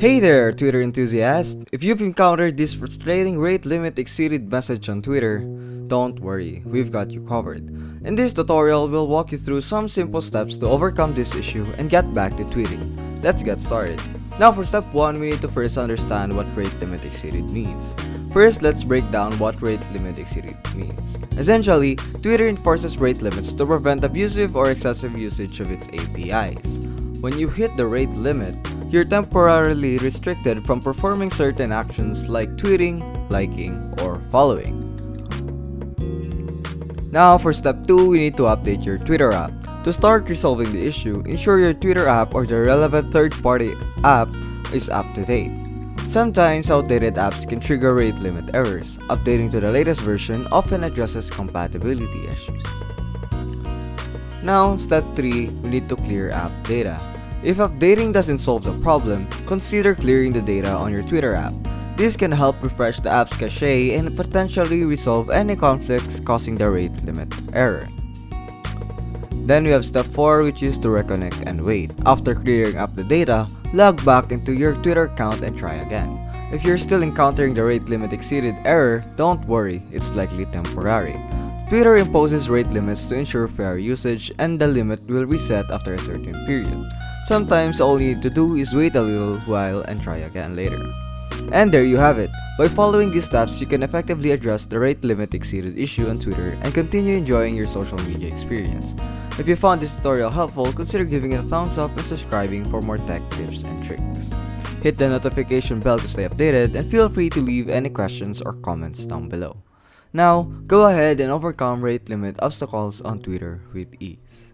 Hey there, Twitter enthusiast! If you've encountered this frustrating rate limit exceeded message on Twitter, don't worry, we've got you covered. In this tutorial, we'll walk you through some simple steps to overcome this issue and get back to tweeting. Let's get started. Now for step 1, we need to first understand what rate limit exceeded means. First, let's break down what rate limit exceeded means. Essentially, Twitter enforces rate limits to prevent abusive or excessive usage of its APIs. When you hit the rate limit, you're temporarily restricted from performing certain actions like tweeting, liking, or following. Now for step 2, we need to update your Twitter app. To start resolving the issue, ensure your Twitter app or the relevant third-party app is up to date. Sometimes outdated apps can trigger rate limit errors. Updating to the latest version often addresses compatibility issues. Now, step 3, we need to clear app data. If updating doesn't solve the problem, consider clearing the data on your Twitter app. This can help refresh the app's cache and potentially resolve any conflicts causing the rate limit error. Then we have step 4, which is to reconnect and wait. After clearing up the data, log back into your Twitter account and try again. If you're still encountering the rate limit exceeded error, don't worry, it's likely temporary. Twitter imposes rate limits to ensure fair usage, and the limit will reset after a certain period. Sometimes all you need to do is wait a little while and try again later. And there you have it. By following these steps, you can effectively address the rate limit exceeded issue on Twitter and continue enjoying your social media experience. If you found this tutorial helpful, consider giving it a thumbs up and subscribing for more tech tips and tricks. Hit the notification bell to stay updated, and feel free to leave any questions or comments down below. Now, go ahead and overcome rate limit obstacles on Twitter with ease.